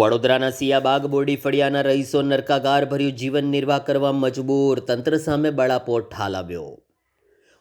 વડોદરાના સિયાબાગ બોરડી ફળિયાના રહીશો નરકાગાર ભર્યું જીવન નિર્વાહ કરવા મજબૂર, તંત્ર સામે બળાપો ઠાલવ્યો।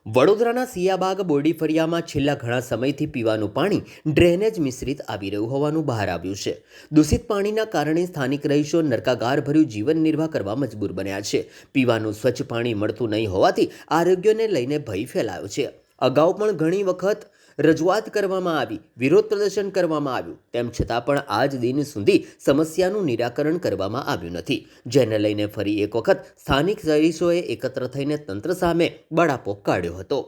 વડોદરાના સિયાબાગ બોરડી ફળિયામાં છેલ્લા ઘણા સમયથી પીવાનું પાણી ડ્રેનેજ મિશ્રિત આવી રહ્યું હોવાનું બહાર આવ્યું છે। દૂષિત પાણીના કારણે સ્થાનિક રહીશો નરકાગાર ભર્યું જીવન નિર્વાહ કરવા મજબૂર બન્યા છે। પીવાનું સ્વચ્છ પાણી મળતું નહીં હોવાથી આરોગ્યને લઈને ભય ફેલાયો છે। અગાઉ પણ ઘણી વખત રજૂઆત કરવામાં આવી, વિરોધ પ્રદર્શન કરવામાં આવ્યું, તેમ છતાં પણ આજ દિન સુધી સમસ્યાનું નિરાકરણ કરવામાં આવ્યું નથી, જેને લઈને ફરી એક વખત સ્થાનિક રહીશોએ એકત્ર થઈને તંત્ર સામે બળાપો કાઢ્યો હતો।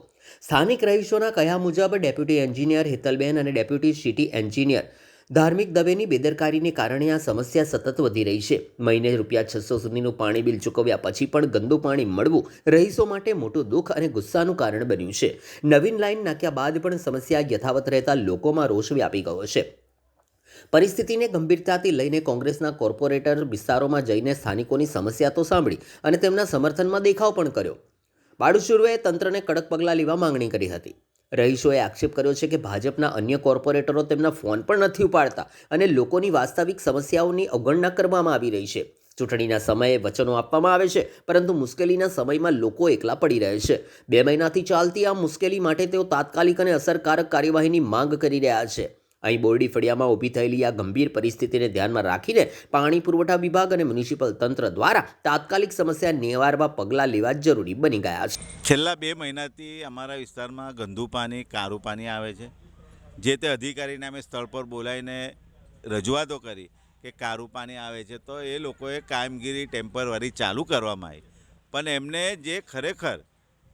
સ્થાનિક રહીશોના કહ્યા મુજબ ડેપ્યુટી એન્જિનિયર હેતલબેન અને ડેપ્યુટી સિટી એન્જિનિયર ધાર્મિક દવેની બેદરકારીને કારણે આ સમસ્યા સતત વધી રહી છે। મહિને ₹600 સુધીનું પાણી બિલ ચૂકવ્યા પછી પણ ગંદુ પાણી મળવું રહીશો માટે મોટું દુઃખ અને ગુસ્સાનું કારણ બન્યું છે। નવીન લાઈન નાખ્યા બાદ પણ સમસ્યા યથાવત રહેતા લોકોમાં રોષ વ્યાપી ગયો છે। પરિસ્થિતિને ગંભીરતાથી લઈને કોંગ્રેસના કોર્પોરેટર વિસ્તારોમાં જઈને સ્થાનિકોની સમસ્યા તો સાંભળી અને તેમના સમર્થનમાં દેખાવ પણ કર્યો। બાળુશુરુએ તંત્રને કડક પગલાં લેવા માંગણી કરી હતી। રહીશોએ આક્ષેપ કર્યો છે કે ભાજપના અન્ય કોર્પોરેટરો તેમના ફોન પણ નથી ઉપાડતા અને લોકોની વાસ્તવિક સમસ્યાઓની અવગણના કરવામાં આવી રહી છે। ચૂંટણીના સમયે વચનો આપવામાં આવે છે, પરંતુ મુશ્કેલીના સમયમાં લોકો એકલા પડી રહે છે। 2 મહિનાથી ચાલતી આ મુશ્કેલી માટે તેઓ તાત્કાલિક અને અસરકારક કાર્યવાહીની માંગ કરી રહ્યા છે। અહીં બોરડી ફળિયામાં ઊભી થયેલી આ ગંભીર પરિસ્થિતિને ધ્યાનમાં રાખીને પાણી પુરવઠા વિભાગ અને મ્યુનિસિપલ તંત્ર દ્વારા તાત્કાલિક સમસ્યા નિવારવા પગલાં લેવા જરૂરી બની ગયા છે। છેલ્લા 2 મહિનાથી અમારા વિસ્તારમાં ગંદુ પાણી, કારું પાણી આવે છે। જે તે અધિકારીને અમે સ્થળ પર બોલાવીને રજૂઆતો કરી કે કારું પાણી આવે છે, તો એ લોકોએ કામગીરી ટેમ્પરરી ચાલુ કરવામાં આવી, પણ એમને જે ખરેખર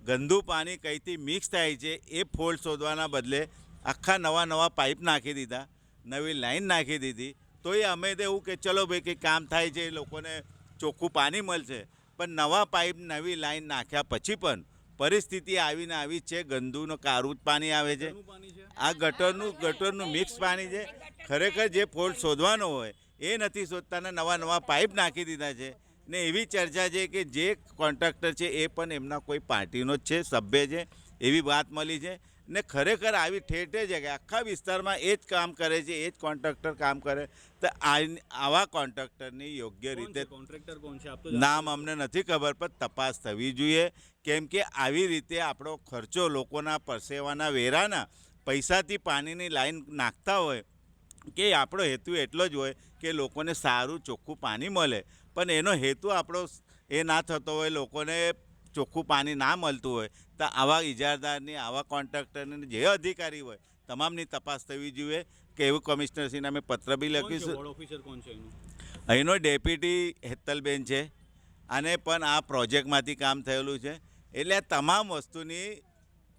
ગંદુ પાણી કઈથી મિક્સ થાય છે એ ફોલ્ટ શોધવાના બદલે આખા નવા પાઇપ નાખી દીધા, નવી લાઈન નાખી દીધી। તો એ અમે તો એવું કે ચલો ભાઈ કે કામ થાય છે, લોકોને ચોખ્ખું પાણી મળશે, પણ નવા પાઇપ, નવી લાઈન નાખ્યા પછી પણ પરિસ્થિતિ આવીને આવી છે। ગંદુનું કારું જ પાણી આવે છે, આ ગટરનું મિક્સ પાણી છે। ખરેખર જે ફોલ્ટ શોધવાનો હોય એ નથી શોધતા ને નવા પાઇપ નાખી દીધા છે। ને એવી ચર્ચા છે કે જે કોન્ટ્રાક્ટર છે એ પણ એમના કોઈ પાર્ટીનો જ છે, સભ્ય છે, એવી વાત મળી છે। ને ખરેખર આવી ઠેર છે કે આખા વિસ્તારમાં એ જ કામ કરે છે, એ જ કોન્ટ્રાક્ટર કામ કરે, તો આવા કોન્ટ્રાક્ટરની યોગ્ય રીતે નામ અમને નથી ખબર, પણ તપાસ થવી જોઈએ। કેમ કે આવી રીતે આપણો ખર્ચો, લોકોના પરસેવાના વેરાના પૈસાથી પાણીની લાઈન નાખતા હોય કે આપણો હેતુ એટલો જ હોય કે લોકોને સારું ચોખ્ખું પાણી મળે, પણ એનો હેતુ આપણો એ ના થતો હોય, લોકોને ચોખ્ખું પાણી ના મળતું હોય, તો આવા ઇજારદારની, આવા કોન્ટ્રાક્ટરની, જે અધિકારી હોય તમામની તપાસ થવી જોઈએ કે એવું કમિશનરશ્રીને અમે પત્ર બી લખીશું। અહીંનો ડેપ્યુટી હેતલબેન છે, અને પણ આ પ્રોજેક્ટમાંથી કામ થયેલું છે, એટલે આ તમામ વસ્તુની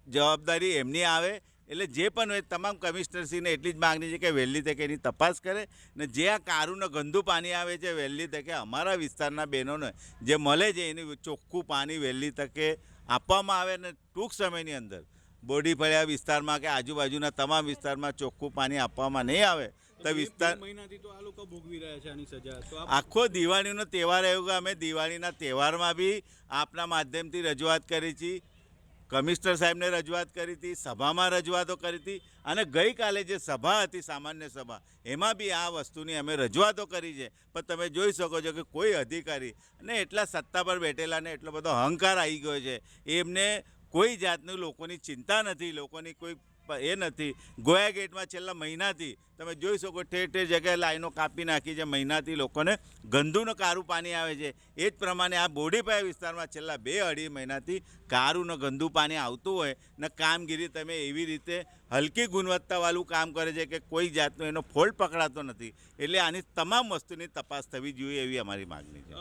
જવાબદારી એમની આવે। એટલે જે પણ હોય તમામ કમિશનરશ્રીને એટલી જ માગણી છે કે વહેલી તકે એની તપાસ કરે, ને જે આ કારુંને ગંદુ પાણી આવે છે વહેલી તકે અમારા વિસ્તારના બહેનોને જે મળે છે એનું ચોખ્ખું પાણી વહેલી તકે આપવામાં આવે, ને ટૂંક સમયની અંદર બોરડી ફળિયા વિસ્તારમાં કે આજુબાજુના તમામ વિસ્તારમાં ચોખ્ખું પાણી આપવામાં નહીં આવે તો વિસ્તાર આખો દિવાળીનો તહેવાર આવ્યો કે અમે દિવાળીના તહેવારમાં બી આપના માધ્યમથી રજૂઆત કરી છે, કમિશનર સાહેબને રજૂઆત કરી હતી, સભામાં રજૂઆતો કરી હતી, અને ગઈકાલે જે સભા હતી, સામાન્ય સભા, એમાં બી આ વસ્તુની અમે રજૂઆતો કરી છે। પણ તમે જોઈ શકો છો કે કોઈ અધિકારી અને એટલા સત્તા પર બેઠેલા ને એટલો બધો અહંકાર આવી ગયો છે, એમને કોઈ જાતનું લોકોની ચિંતા નથી, લોકોની કોઈ એ નથી। ગોયા ગેટમાં છેલ્લા મહિનાથી તમે જોઈ શકો ઠેર જગ્યાએ લાઈનો કાપી નાખી છે, મહિનાથી લોકોને ગંદુનું કારું પાણી આવે છે। એ જ પ્રમાણે આ બોરડીપાયા વિસ્તારમાં છેલ્લા 2-2.5 મહિનાથી કારુંને ગંદુ પાણી આવતું હોય ને કામગીરી તમે એવી રીતે હલકી ગુણવત્તાવાળું કામ કરે છે કે કોઈ જાતનો એનો ફોલ્ટ પકડાતો નથી। એટલે આની તમામ વસ્તુની તપાસ થવી જોઈએ એવી અમારી માગણી છે।